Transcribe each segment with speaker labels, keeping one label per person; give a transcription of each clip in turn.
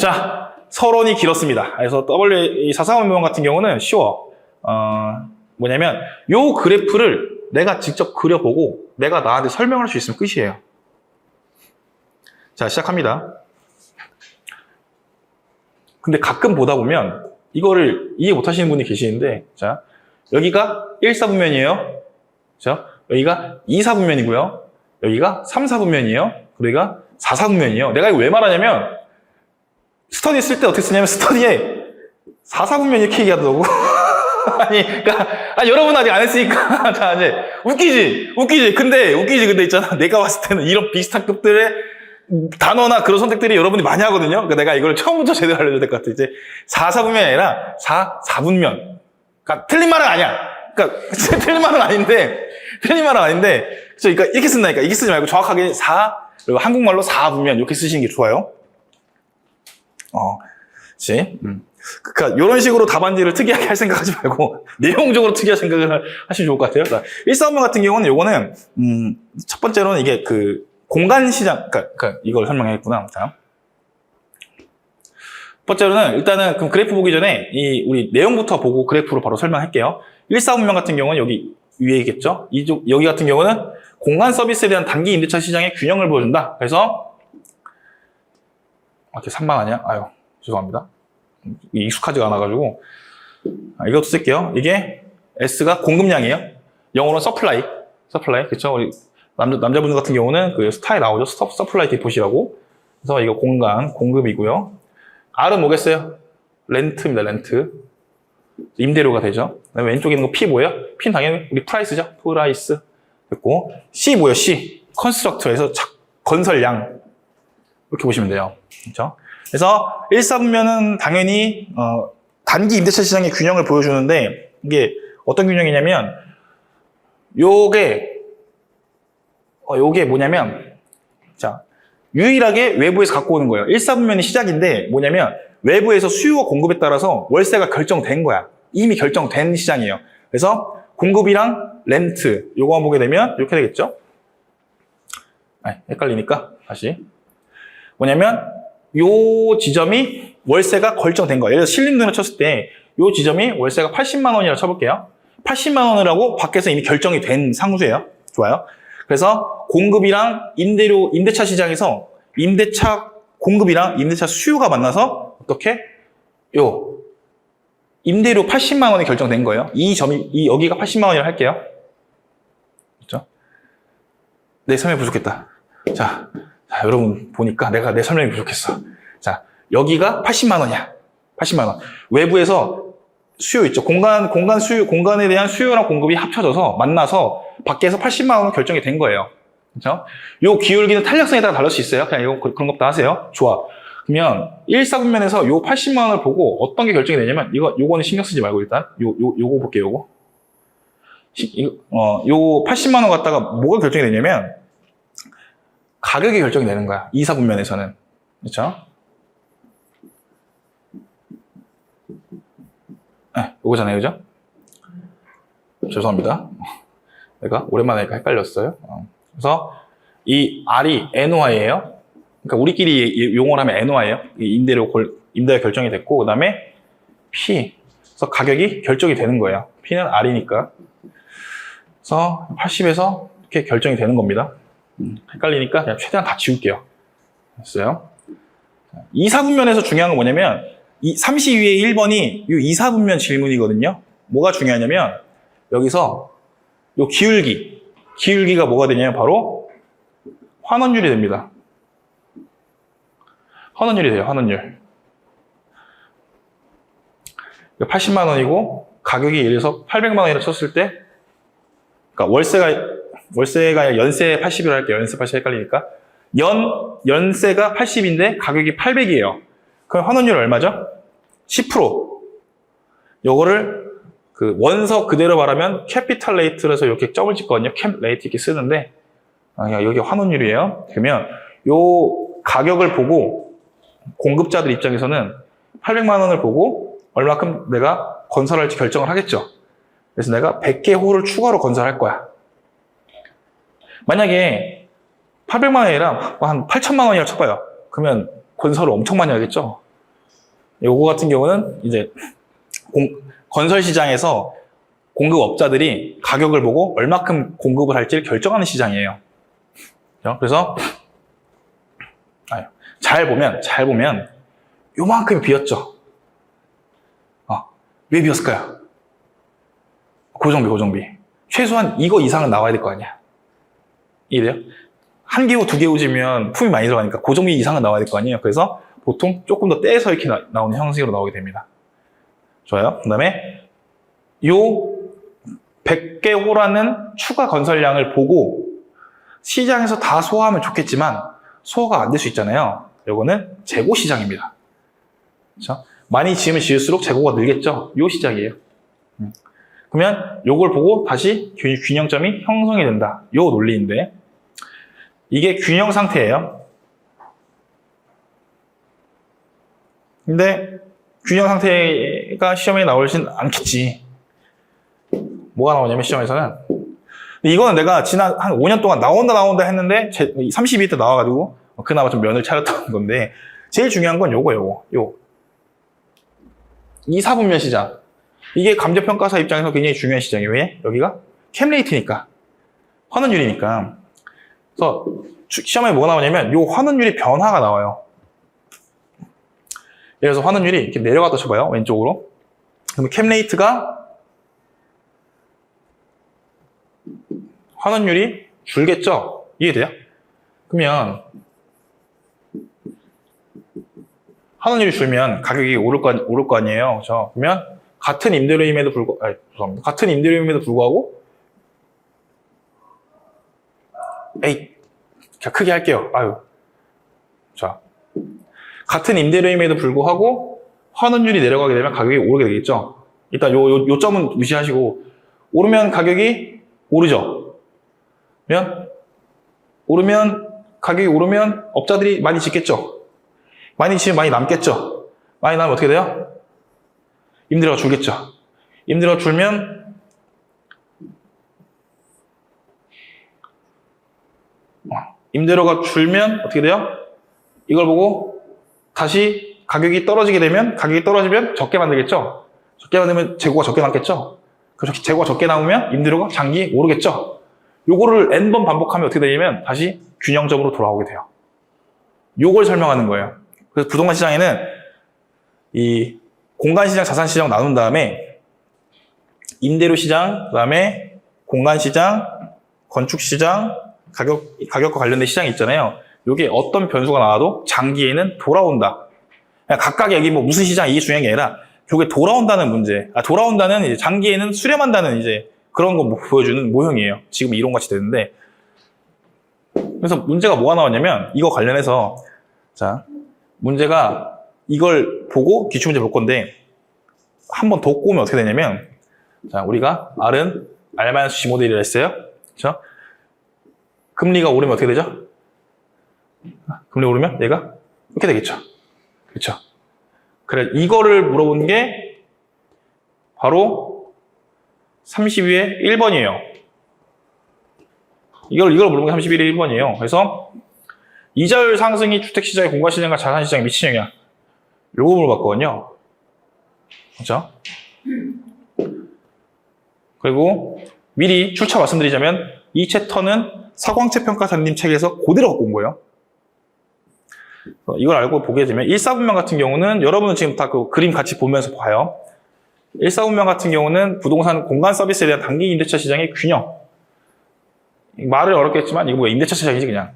Speaker 1: 자, 서론이 길었습니다. 그래서 W440명 같은 경우는 쉬워. 뭐냐면 요 그래프를 내가 직접 그려보고 내가 나한테 설명할 수 있으면 끝이에요. 자, 시작합니다. 근데 가끔 보다 보면 이거를 이해 못 하시는 분이 계시는데, 자, 여기가 1사분면이에요. 자, 여기가 2사분면이고요. 여기가 3사분면이에요. 그리고 여기가 4사분면이에요. 내가 이거 왜 말하냐면, 스터디 쓸 때 어떻게 쓰냐면, 스터디에 4사분면 이렇게 얘기하더라고. 아니, 그러니까, 여러분 아직 안 했으니까. 자, 이제, 웃기지. 근데 있잖아. 내가 봤을 때는 이런 비슷한 급들의 단어나 그런 선택들이 여러분이 많이 하거든요. 그러니까 내가 이걸 처음부터 제대로 알려줘야 될 것 같아. 이제 4사분면이 아니라 4분면. 그러니까 틀린 말은 아니야. 그러니까 틀린 말은 아닌데, 그러니까 이렇게 쓴다니까. 이렇게 쓰지 말고 정확하게 4, 그리고 한국말로 4분면 이렇게 쓰시는 게 좋아요. 그치? 그러니까 이런 식으로 답안지를 특이하게 할 생각하지 말고 내용적으로 특이한 생각을 하시면 좋을 것 같아요. 그러니까 1사분면 같은 경우는 요거는 첫 번째로는 이게 그 공간 시장, 그러니까 이걸 설명했구나. 자. 첫 번째로는 일단은 그럼 그래프 보기 전에 우리 내용부터 보고 그래프로 바로 설명할게요. 1사분면 같은 경우는 여기 위에 있겠죠. 여기 같은 경우는 공간 서비스에 대한 단기 임대차 시장의 균형을 보여준다. 그래서 이렇게 3만 원이야? 아유, 죄송합니다. 익숙하지가 않아가지고 이것도 쓸게요. 이게 S가 공급량이에요. 영어로는 서플라이, 그렇죠? 우리 남자분들 같은 경우는 그 스타에 나오죠. 서플라이 디포시라고. 그래서 이거 공급이고요. R은 뭐겠어요? 렌트입니다. 렌트. 임대료가 되죠. 그다음에 왼쪽에 있는 거 P 뭐예요? P는 당연히 우리 프라이스죠. 프라이스. 됐고 C 뭐예요? C. 컨스트럭터에서 건설량. 이렇게 보시면 돼요. 그렇죠? 그래서 1사분면은 당연히 단기 임대차 시장의 균형을 보여주는데 이게 어떤 균형이냐면 요게 뭐냐면 자 유일하게 외부에서 갖고 오는 거예요. 1사분면이 시작인데 뭐냐면 외부에서 수요와 공급에 따라서 월세가 결정된 거야. 이미 결정된 시장이에요. 그래서 공급이랑 렌트 요거만 보게 되면 이렇게 되겠죠. 헷갈리니까 다시 뭐냐면 요 지점이 월세가 결정된 거예요. 예를 들어서 신림동을 쳤을 때 요 지점이 월세가 80만 원이라고 쳐볼게요. 80만 원이라고 밖에서 이미 결정이 된 상수예요. 좋아요. 그래서 공급이랑 임대차 시장에서 임대차 공급이랑 임대차 수요가 만나서 어떻게? 임대료 80만 원이 결정된 거예요. 여기가 80만 원이라고 할게요. 그렇죠? 내 설명이 부족했다. 자, 여러분 보니까 내 설명이 부족했어. 자, 여기가 80만 원이야. 80만 원. 외부에서 수요 있죠. 공간에 대한 수요랑 공급이 합쳐져서 만나서 밖에서 80만 원 결정이 된 거예요. 그렇죠? 요 기울기는 탄력성에 따라 다를 수 있어요. 그냥 그런 것도 하세요. 좋아. 그러면 1사분면에서 요 80만 원을 보고 어떤 게 결정이 되냐면 요거는 신경 쓰지 말고 일단 요거 볼게요. 요 80만 원 갖다가 뭐가 결정이 되냐면 가격이 결정이 되는 거야. 2사분면에서는. 그렇죠? 네, 요거잖아요. 그죠? 죄송합니다. 내가 오랜만에 하니까 헷갈렸어요. 그래서 이 R이 NOI예요. 그러니까 우리끼리 용어를 하면 NOI예요. 임대료 결정이 됐고 그 다음에 P. 그래서 가격이 결정이 되는 거예요. P는 R이니까. 그래서 80에서 이렇게 결정이 되는 겁니다. 헷갈리니까 그냥 최대한 다 지울게요. 됐어요? 2사분면에서 중요한 건 뭐냐면 32위에 1번이 이 2사분면 질문이거든요. 뭐가 중요하냐면 여기서 요 기울기가 뭐가 되냐면 바로 환원율이 됩니다. 환원율이 돼요. 환원율. 80만 원이고 가격이 예를 들어서 800만 원이라 쳤을 때 그러니까 월세가 아니라 연세 80이라고 할게요. 연세 80 헷갈리니까. 연세가 80인데 가격이 800이에요. 그럼 환원율 얼마죠? 10%. 요거를 그 원서 그대로 말하면 캐피탈 레이트라서 이렇게 점을 찍거든요. 캡 레이트 이렇게 쓰는데 여기 환원율이에요. 그러면 요 가격을 보고 공급자들 입장에서는 800만 원을 보고 얼마큼 내가 건설할지 결정을 하겠죠. 그래서 내가 100개 홀을 추가로 건설할 거야. 만약에 800만 원이랑 한 8천만 원이라고 쳐봐요. 그러면 건설을 엄청 많이 하겠죠. 요거 같은 경우는 이제 건설 시장에서 공급업자들이 가격을 보고 얼마큼 공급을 할지를 결정하는 시장이에요. 그래서 잘 보면 요만큼이 비었죠. 왜 비었을까요? 고정비. 최소한 이거 이상은 나와야 될 거 아니야. 이해돼요? 한 개호, 두 개호지면 품이 많이 들어가니까 고정비 이상은 나와야 될 거 아니에요. 그래서 보통 조금 더 떼서 이렇게 나오는 형식으로 나오게 됩니다. 좋아요. 그 다음에 요 100개호라는 추가 건설량을 보고 시장에서 다 소화하면 좋겠지만 소화가 안 될 수 있잖아요. 요거는 재고 시장입니다. 그렇죠? 많이 지으면 지을수록 재고가 늘겠죠. 요 시장이에요. 그러면 요걸 보고 다시 균형점이 형성이 된다. 요 논리인데 이게 균형 상태예요. 근데 균형 상태가 시험에 나오진 않겠지. 뭐가 나오냐면 시험에서는 이거는 내가 지난 한 5년 동안 나온다 했는데 32회 때 나와가지고 그나마 좀 면을 차렸던 건데 제일 중요한 건 요거 2사분면 시장. 이게 감정평가사 입장에서 굉장히 중요한 시장이에요. 왜? 여기가 캠레이트니까 환원율이니까. 그래서 시험에 뭐가 나오냐면 요 환원율의 변화가 나와요. 예를 들어서 환원율이 이렇게 내려갔다 쳐봐요. 왼쪽으로. 그러면 캠레이트가 환원율이 줄겠죠? 이해돼요? 그러면 환원율이 줄면 가격이 오를 거 아니에요. 그렇죠? 그러면 같은 임대료임에도 불구하고 자, 크게 할게요. 자, 같은 임대료임에도 불구하고 환원율이 내려가게 되면 가격이 오르게 되겠죠? 일단 요 점은 무시하시고 오르면 가격이 오르죠? 가격이 오르면 업자들이 많이 짓겠죠? 많이 지으면 많이 남겠죠? 많이 남으면 어떻게 돼요? 임대료가 줄겠죠? 임대료가 줄면 어떻게 돼요? 이걸 보고 다시 가격이 떨어지면 적게 만들겠죠? 적게 만들면 재고가 적게 남겠죠? 그렇게 재고가 적게 남으면 임대료가 장기 오르겠죠? 요거를 n번 반복하면 어떻게 되냐면 다시 균형점으로 돌아오게 돼요. 요걸 설명하는 거예요. 그래서 부동산 시장에는 이 공간시장, 자산시장 나눈 다음에 임대료 시장, 그 다음에 공간시장, 건축시장, 가격과 관련된 시장이 있잖아요. 이게 어떤 변수가 나와도 장기에는 돌아온다. 각각의 여기 뭐 무슨 시장 이게 중요한 게 아니라 이게 돌아온다는 문제. 돌아온다는 이제 장기에는 수렴한다는 이제 그런 거 보여주는 모형이에요. 지금 이론같이 되는데. 그래서 문제가 뭐가 나왔냐면 이거 관련해서 자 문제가 이걸 보고 기출문제 볼 건데 한 번 더 꼬면 어떻게 되냐면 자 우리가 R은 R-G 모델이라 했어요. 그렇죠? 금리가 오르면 어떻게 되죠? 금리 오르면 얘가 이렇게 되겠죠. 그렇죠? 그래 이거를 물어본 게 바로 32의 1번이에요. 이걸 물어본 게 31의 1번이에요. 그래서 이자율 상승이 주택시장의 공간시장과 자산시장에 미치는 영향. 요거 물어봤거든요. 그렇죠? 그리고 미리 출처 말씀드리자면 이 챕터는 서광채 평가사님 책에서 그대로 갖고 온 거예요. 이걸 알고 보게 되면 1사분면 같은 경우는 여러분은 지금 다 그 그림 같이 보면서 봐요. 1사분면 같은 경우는 부동산 공간 서비스에 대한 단기 임대차 시장의 균형. 말을 어렵겠지만 이거 뭐야 임대차 시장이지 그냥.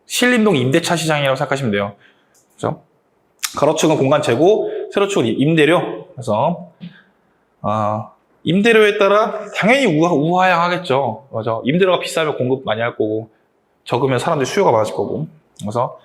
Speaker 1: 신림동 임대차 시장이라고 생각하시면 돼요. 그렇죠? 가로축은 공간 재고, 세로축은 임대료. 그래서 임대료에 따라 당연히 우하향하겠죠. 맞아. 임대료가 비싸면 공급 많이 할 거고, 적으면 사람들 수요가 많아질 거고. 그래서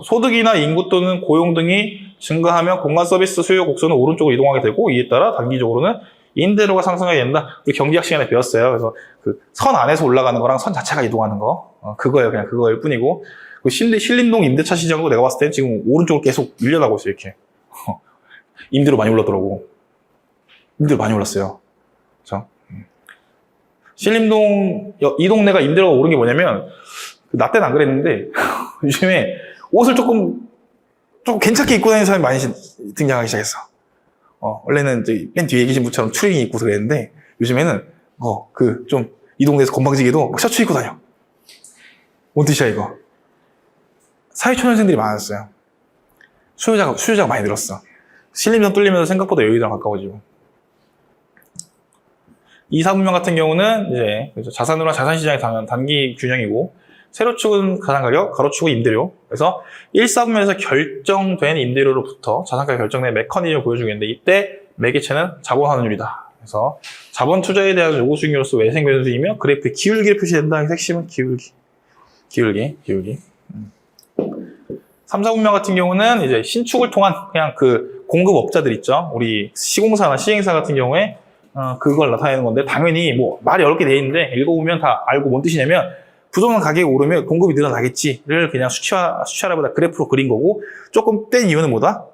Speaker 1: 소득이나 인구 또는 고용 등이 증가하면 공간 서비스 수요 곡선은 오른쪽으로 이동하게 되고, 이에 따라 단기적으로는 임대료가 상승하게 된다. 우리 경제학 시간에 배웠어요. 그래서 그 선 안에서 올라가는 거랑 선 자체가 이동하는 거. 그거예요. 그냥 그거일 뿐이고. 그 신림동 임대차 시장도 내가 봤을 때 지금 오른쪽으로 계속 밀려나고 있어요. 이렇게. 임대료 많이 올랐더라고. 임대료 많이 올랐어요. 그렇죠? 신림동 이 동네가 임대료가 오른 게 뭐냐면 나 때는 안 그랬는데 요즘에 옷을 조금 좀 괜찮게 입고 다니는 사람이 많이 등장하기 시작했어. 원래는 맨 뒤에 계신 분처럼 추리닝 입고 그랬는데, 요즘에는, 좀 이동돼서 건방지게도 막 셔츠 입고 다녀. 뭔 뜻이야, 이거? 사회초년생들이 많았어요. 수요자가 많이 늘었어. 신림전 뚫리면서 생각보다 여의도랑 가까워지고. 2, 4분면 같은 경우는 이제 자산으로는 자산시장의 단기 균형이고, 세로축은 자산가격, 가로축은 임대료. 그래서 1, 4분면에서 결정된 임대료로부터 자산가격 결정된 메커니즘을 보여주겠는데, 이때 매개체는 자본환원율이다. 그래서 자본 투자에 대한 요구 수익률로서 외생 변수이며 그래프의 기울기를 표시된다. 핵심은 기울기. 3, 4분면 같은 경우는 이제 신축을 통한 그냥 그 공급업자들 있죠. 우리 시공사나 시행사 같은 경우에 그걸 나타내는 건데, 당연히 뭐 말이 어렵게 돼 있는데 읽어보면 다 알고 뭔 뜻이냐면, 부동산 가격이 오르면 공급이 늘어나겠지를 그냥 수치화라보다 그래프로 그린 거고, 조금 뺀 이유는 뭐다?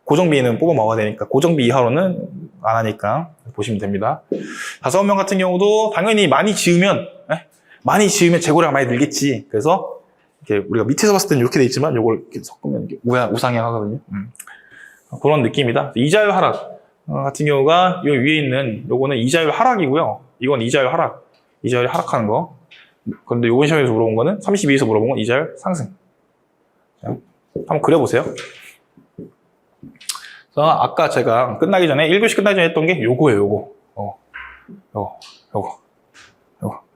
Speaker 1: 고정비는 뽑아 먹어야 되니까, 고정비 이하로는 안 하니까 보시면 됩니다. 5분면 같은 경우도 당연히 많이 지으면 재고量많이 늘겠지. 그래서 이렇게 우리가 밑에서 봤을 때는 이렇게 돼 있지만, 요걸 이렇게 섞으면 우상향하거든요. 그런 느낌이다. 이자율 하락 같은 경우가 요 위에 있는 요거는 이자율 하락이고요. 이건 이자율 하락. 이자율이 하락하는 거. 그런데 요번 시험에서 물어본 거는 32에서 물어본 건 이자율 상승. 자, 한번 그려보세요. 그래서 아까 제가 끝나기 전에 1교시 끝나기 전에 했던 게 요거예요. 요거.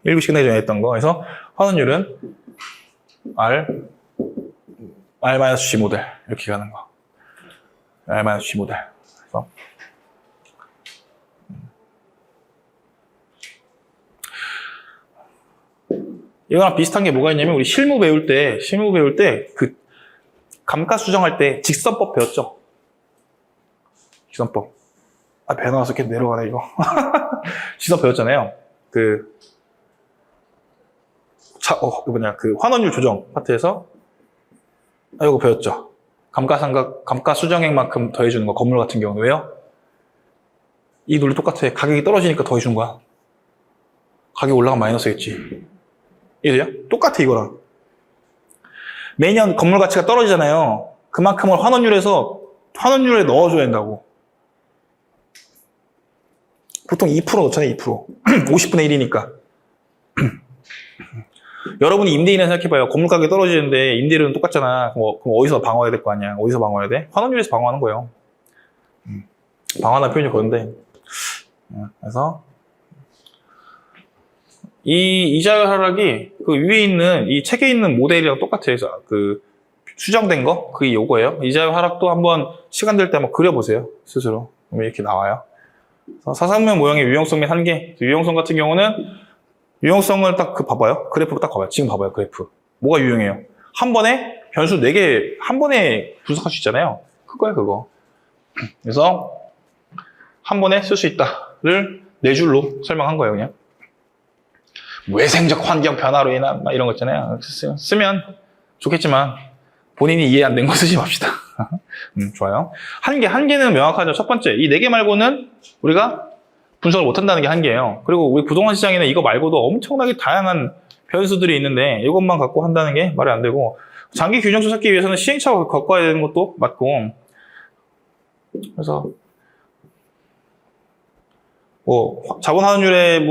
Speaker 1: 1교시 끝나기 전에 했던 거. 그래서 환원율은 R-G 모델 이렇게 가는 거. R-G 모델. 그래서 이거랑 비슷한 게 뭐가 있냐면, 우리 실무 배울 때 그 감가 수정할 때 직선법 배웠죠? 직선법. 배 나와서 이렇게 내려가네, 이거. 직선 배웠잖아요. 그 환원율 조정 파트에서, 이거 배웠죠? 감가 수정액만큼 더해주는 거, 건물 같은 경우는. 왜요? 이 논리 똑같아. 가격이 떨어지니까 더해준 거야. 가격이 올라가면 마이너스겠지. 이해돼요? 똑같아, 이거랑. 매년 건물 가치가 떨어지잖아요. 그만큼을 환원율에 넣어줘야 된다고. 보통 2% 넣잖아요, 2%. 50분의 1이니까. 여러분이 임대인을 생각해봐요. 건물 가격이 떨어지는데 임대료는 똑같잖아. 그럼 어디서 방어해야 될 거 아니야? 어디서 방어해야 돼? 환원율에서 방어하는 거예요. 방어하는 표현이 그런데. 그래서 이 이자율 하락이 그 위에 있는 이 책에 있는 모델이랑 똑같아요. 그래서 그 수정된 거, 그게 요거예요. 이자율 하락도 한번 시간 될 때 한번 그려보세요, 스스로. 그러면 이렇게 나와요. 4상면 모형의 유형성 및 한계. 유형성 같은 경우는 유형성을 딱 봐봐요. 그래프로 딱 봐봐요. 지금 봐봐요, 그래프. 뭐가 유형해요? 한 번에 변수 4개 한 번에 분석할 수 있잖아요. 그거야, 그거. 그래서 한 번에 쓸 수 있다를 4줄로 설명한 거예요, 그냥. 외생적 환경 변화로 인한 이런 거 있잖아요. 쓰면 좋겠지만 본인이 이해 안 된 거 쓰지 맙시다. 좋아요. 한계는 명확하죠. 첫 번째, 이 4개 말고는 우리가 분석을 못한다는 게 한계예요. 그리고 우리 부동산 시장에는 이거 말고도 엄청나게 다양한 변수들이 있는데 이것만 갖고 한다는 게 말이 안 되고, 장기 균형수 찾기 위해서는 시행착오를 겪어야 되는 것도 맞고, 그래서 자본환원율의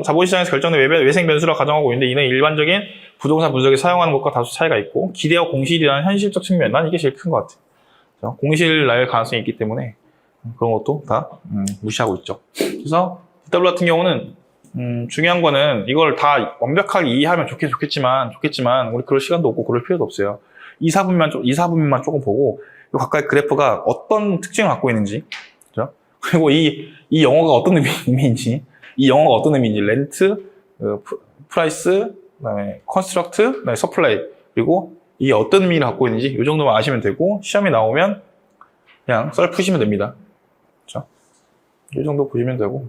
Speaker 1: 자본시장에서 결정된 외생 변수라 가정하고 있는데, 이는 일반적인 부동산 분석에 사용하는 것과 다소 차이가 있고, 기대와 공실이라는 현실적 측면, 난 이게 제일 큰 것 같아요. 공실 날 가능성이 있기 때문에 그런 것도 다 무시하고 있죠. 그래서 DW 같은 경우는 중요한 거는 이걸 다 완벽하게 이해하면 좋겠지만 우리 그럴 시간도 없고 그럴 필요도 없어요. 2, 4분면만 조금 보고 각각의 그래프가 어떤 특징을 갖고 있는지, 그렇죠? 그리고 이 영어가 어떤 의미인지, 렌트, 프라이스, 그다음에 컨스트럭트, 그다음에 서플라이, 그리고 이게 어떤 의미를 갖고 있는지 이 정도만 아시면 되고, 시험이 나오면 그냥 썰 푸시면 됩니다. 그렇죠? 이 정도 보시면 되고.